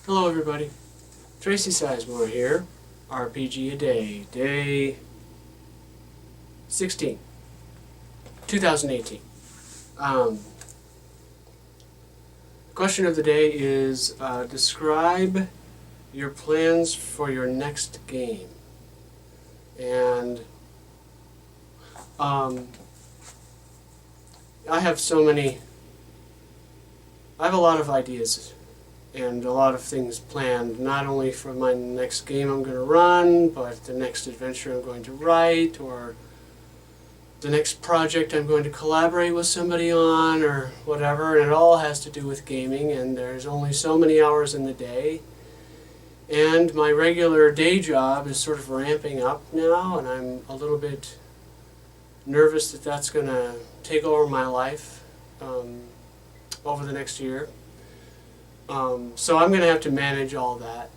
Hello everybody, Tracy Sizemore here, RPG a Day, day 16, 2018. Question of the day is, describe your plans for your next game. And I have a lot of ideas and a lot of things planned, not only for my next game I'm going to run, but the next adventure I'm going to write, or the next project I'm going to collaborate with somebody on, or whatever, and it all has to do with gaming, and there's only so many hours in the day. And my regular day job is sort of ramping up now, and I'm a little bit nervous that that's going to take over my life over the next year. So I'm going to have to manage all that.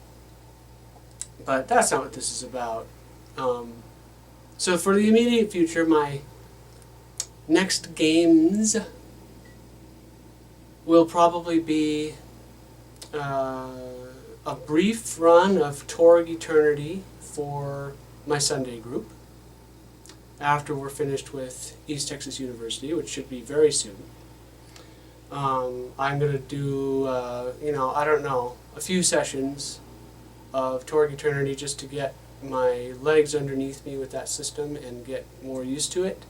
But that's not what this is about. So for the immediate future, my next games will probably be a brief run of Torg Eternity for my Sunday group after we're finished with East Texas University, which should be very soon. I'm going to do, I don't know, a few sessions of Torg Eternity just to get my legs underneath me with that system and get more used to it.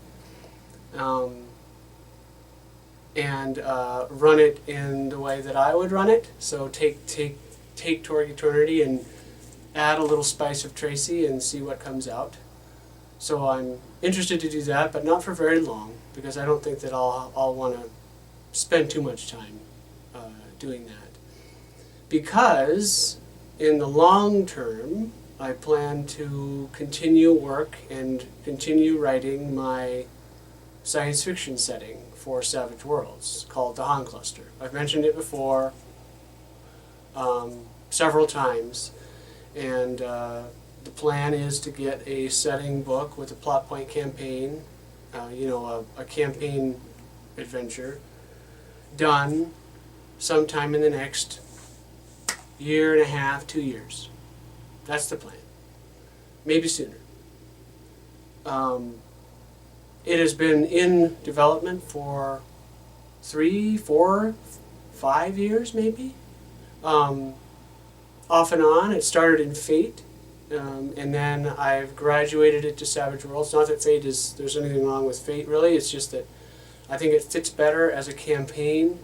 And run it in the way that I would run it. So take Torg Eternity and add a little spice of Tracy and see what comes out. So I'm interested to do that, but not for very long, because I don't think that I'll want to spend too much time doing that. Because in the long term, I plan to continue work and continue writing my science fiction setting for Savage Worlds called the Han Cluster. I've mentioned it before several times, and the plan is to get a setting book with a plot point campaign, a campaign adventure done sometime in the next year and a half, 2 years. That's the plan. Maybe sooner. It has been in development for 3, 4, 5 years maybe. Off and on. It started in Fate, and then I've graduated it to Savage Worlds. Not that there's anything wrong with Fate really, it's just that I think it fits better as a campaign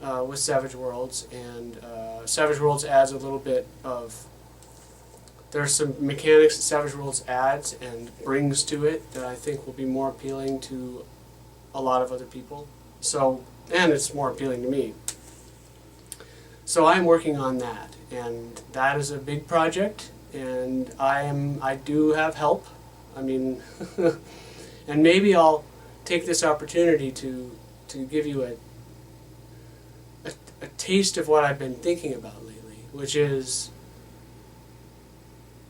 with Savage Worlds, and Savage Worlds adds a little bit of, there's some mechanics that Savage Worlds adds and brings to it that I think will be more appealing to a lot of other people. So, and it's more appealing to me. So I'm working on that, and that is a big project, and I do have help. I mean, and maybe I'll take this opportunity to give you a taste of what I've been thinking about lately, which is,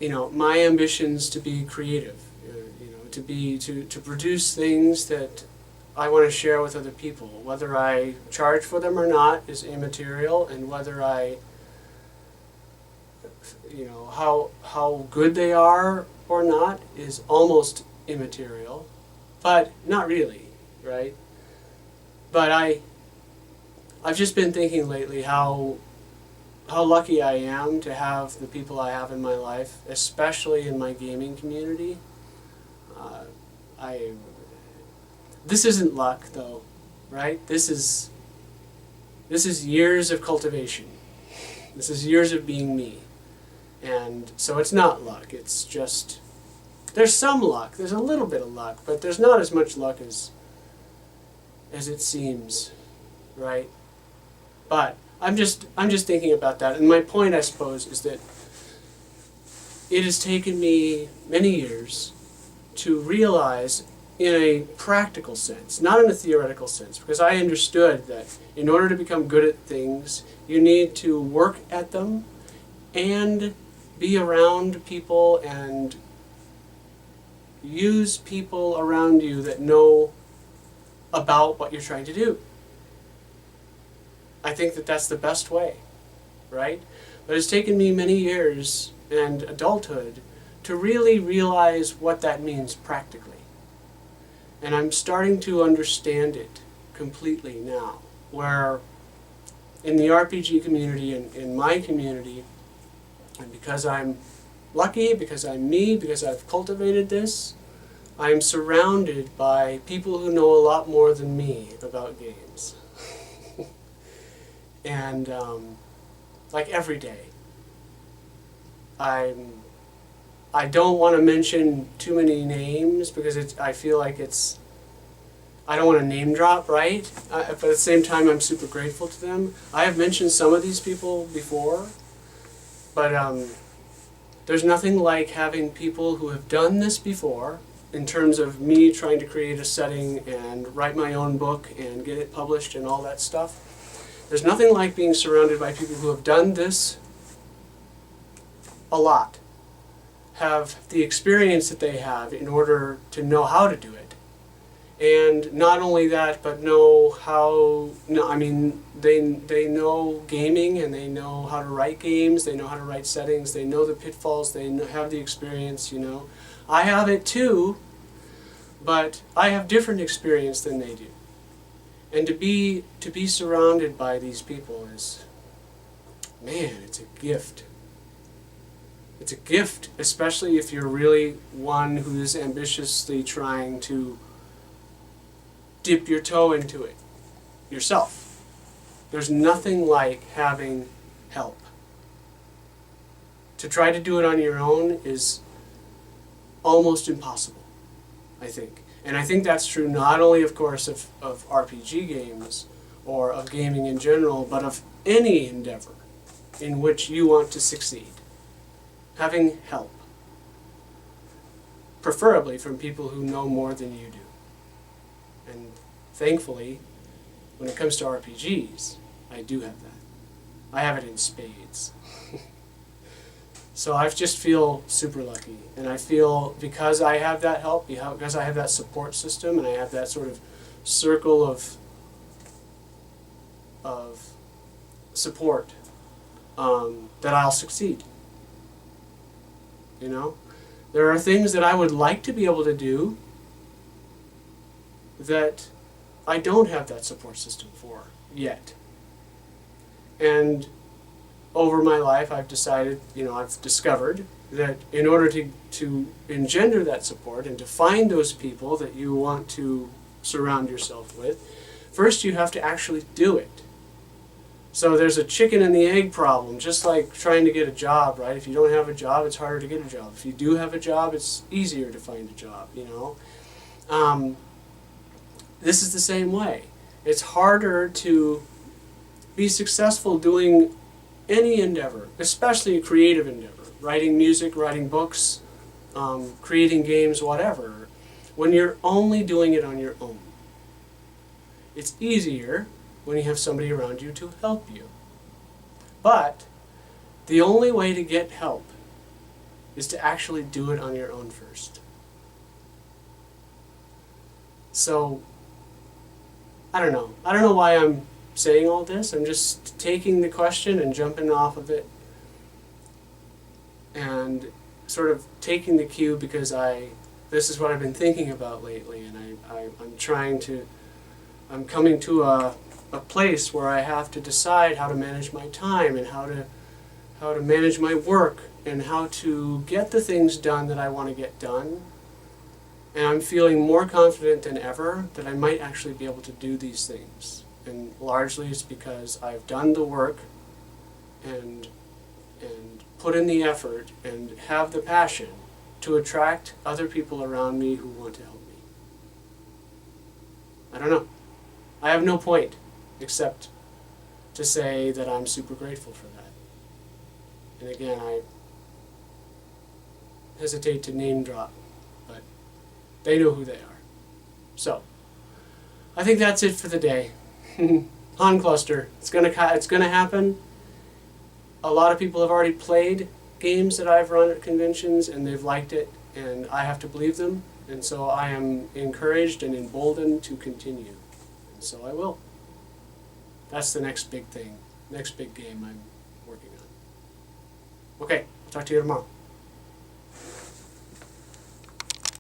my ambitions to be creative, to produce things that I want to share with other people. Whether I charge for them or not is immaterial, and whether how good they are or not is almost immaterial, but not really, right? But I've just been thinking lately how lucky I am to have the people I have in my life, especially in my gaming community. This isn't luck, though, right? This is years of cultivation. This is years of being me. And so it's not luck, it's just, there's some luck, there's a little bit of luck, but there's not as much luck as it seems, right? But I'm just thinking about that, and my point, I suppose, is that it has taken me many years to realize, in a practical sense, not in a theoretical sense, because I understood that in order to become good at things, you need to work at them and be around people and use people around you that know about what you're trying to do. I think that that's the best way, right? But it's taken me many years and adulthood to really realize what that means practically. And I'm starting to understand it completely now, where in the RPG community and in my community, and because I'm lucky, because I'm me, because I've cultivated this, I'm surrounded by people who know a lot more than me about games. And like every day, I don't want to mention too many names because I feel like I don't want to name drop, right? But at the same time, I'm super grateful to them. I have mentioned some of these people before, but there's nothing like having people who have done this before in terms of me trying to create a setting and write my own book and get it published and all that stuff. There's nothing like being surrounded by people who have done this a lot, have the experience that they have in order to know how to do it. And not only that, but know how, no, I mean, they know gaming and they know how to write games, they know how to write settings, they know the pitfalls, they have the experience, you know. I have it too, but I have different experience than they do. And to be surrounded by these people is, man, it's a gift. It's a gift, especially if you're really one who's ambitiously trying to dip your toe into it yourself. There's nothing like having help. To try to do it on your own is almost impossible, I think. And I think that's true not only, of course, of RPG games or of gaming in general, but of any endeavor in which you want to succeed. Having help. Preferably from people who know more than you do. And thankfully, when it comes to RPGs, I do have that. I have it in spades. So I just feel super lucky. And I feel because I have that help, because I have that support system, and I have that sort of circle of support, that I'll succeed. You know? There are things that I would like to be able to do that I don't have that support system for yet. And over my life, I've decided, I've discovered that in order to engender that support and to find those people that you want to surround yourself with, first you have to actually do it. So there's a chicken and the egg problem, just like trying to get a job, right? If you don't have a job, it's harder to get a job. If you do have a job, it's easier to find a job, This is the same way. It's harder to be successful doing any endeavor, especially a creative endeavor, writing music, writing books, creating games, whatever, when you're only doing it on your own. It's easier when you have somebody around you to help you. But the only way to get help is to actually do it on your own first. So, I don't know. I don't know why I'm saying all this. I'm just taking the question and jumping off of it and sort of taking the cue because this is what I've been thinking about lately, and I'm coming to a place where I have to decide how to manage my time and how to manage my work and how to get the things done that I want to get done. And I'm feeling more confident than ever that I might actually be able to do these things. And largely it's because I've done the work and put in the effort and have the passion to attract other people around me who want to help me. I don't know. I have no point except to say that I'm super grateful for that. And again, I hesitate to name drop, but they know who they are. So, I think that's it for the day. Han Cluster. It's gonna happen. A lot of people have already played games that I've run at conventions and they've liked it, and I have to believe them, and so I am encouraged and emboldened to continue. And so I will. That's the next big thing, next big game I'm working on. Okay, I'll talk to you tomorrow.